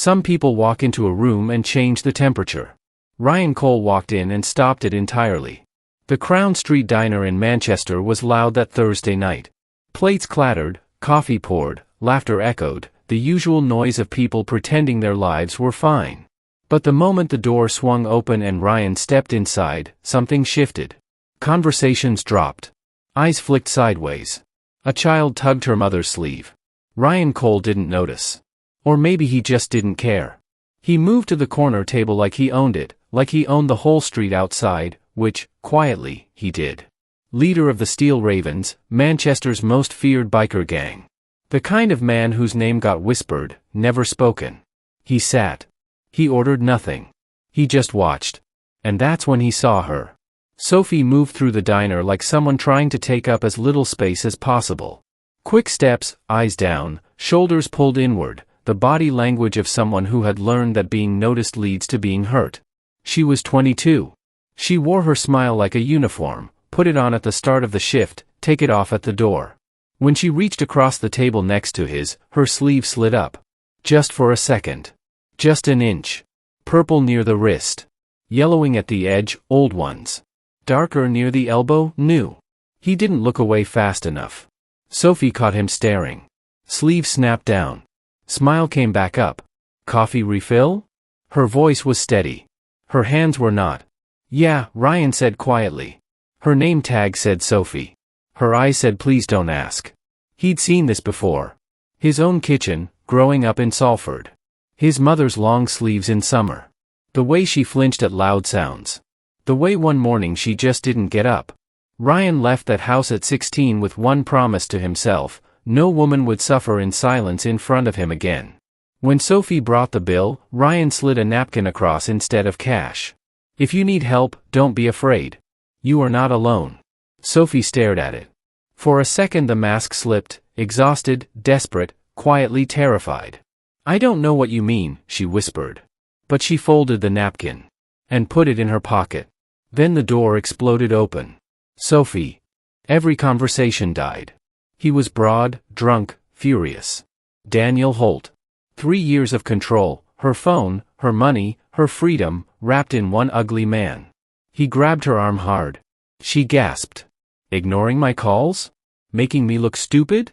Some people walk into a room and change the temperature. Ryan Cole walked in and stopped it entirely. The Crown Street Diner in Manchester was loud that Thursday night. Plates clattered, coffee poured, laughter echoed, the usual noise of people pretending their lives were fine. But the moment the door swung open and Ryan stepped inside, something shifted. Conversations dropped. Eyes flicked sideways. A child tugged her mother's sleeve. Ryan Cole didn't notice. Or maybe he just didn't care. He moved to the corner table like he owned it, like he owned the whole street outside, which, quietly, he did. Leader of the Steel Ravens, Manchester's most feared biker gang. The kind of man whose name got whispered, never spoken. He sat. He ordered nothing. He just watched. And that's when he saw her. Sophie moved through the diner like someone trying to take up as little space as possible. Quick steps, eyes down, shoulders pulled inward, the body language of someone who had learned that being noticed leads to being hurt. She was 22. She wore her smile like a uniform, put it on at the start of the shift, take it off at the door. When she reached across the table next to his, her sleeve slid up. Just for a second. Just an inch. Purple near the wrist. Yellowing at the edge, old ones. Darker near the elbow, new. He didn't look away fast enough. Sophie caught him staring. Sleeve snapped down. Smile came back up. Coffee refill? Her voice was steady. Her hands were not. Yeah, Ryan said quietly. Her name tag said Sophie. Her eyes said please don't ask. He'd seen this before. His own kitchen, growing up in Salford. His mother's long sleeves in summer. The way she flinched at loud sounds. The way one morning she just didn't get up. Ryan left that house at 16 with one promise to himself: no woman would suffer in silence in front of him again. When Sophie brought the bill, Ryan slid a napkin across instead of cash. If you need help, don't be afraid. You are not alone. Sophie stared at it. For a second the mask slipped, exhausted, desperate, quietly terrified. I don't know what you mean, she whispered. But she folded the napkin. And put it in her pocket. Then the door exploded open. Sophie. Every conversation died. He was broad, drunk, furious. Daniel Holt. 3 years of control, her phone, her money, her freedom, wrapped in one ugly man. He grabbed her arm hard. She gasped. Ignoring my calls? Making me look stupid?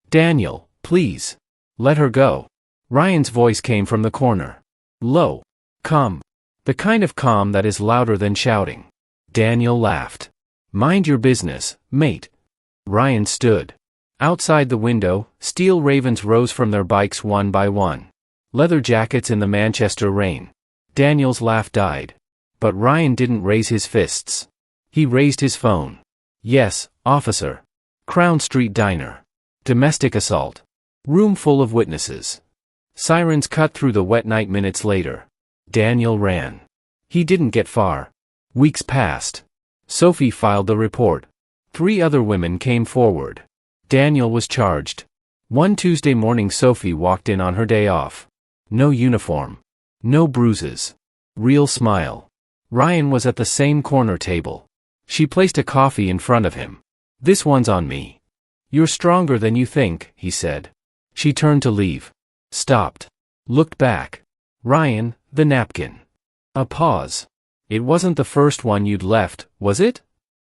Daniel, please. Let her go. Ryan's voice came from the corner. Low. Calm. The kind of calm that is louder than shouting. Daniel laughed. Mind your business, mate. Ryan stood. Outside the window, Steel Ravens rose from their bikes one by one. Leather jackets in the Manchester rain. Daniel's laugh died. But Ryan didn't raise his fists. He raised his phone. Yes, officer. Crown Street Diner. Domestic assault. Room full of witnesses. Sirens cut through the wet night minutes later. Daniel ran. He didn't get far. Weeks passed. Sophie filed the report. 3 other women came forward. Daniel was charged. One Tuesday morning Sophie walked in on her day off. No uniform. No bruises. Real smile. Ryan was at the same corner table. She placed a coffee in front of him. This one's on me. You're stronger than you think, he said. She turned to leave. Stopped. Looked back. Ryan, the napkin. A pause. It wasn't the first one you'd left, was it?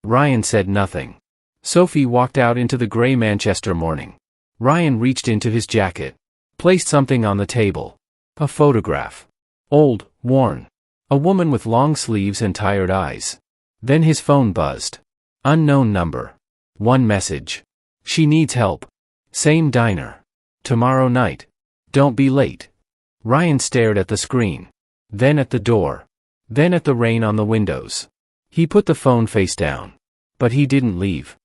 Ryan said nothing. Sophie walked out into the gray Manchester morning. Ryan reached into his jacket. Placed something on the table. A photograph. Old, worn. A woman with long sleeves and tired eyes. Then his phone buzzed. Unknown number. One message. She needs help. Same diner. Tomorrow night. Don't be late. Ryan stared at the screen. Then at the door. Then at the rain on the windows. He put the phone face down. But he didn't leave.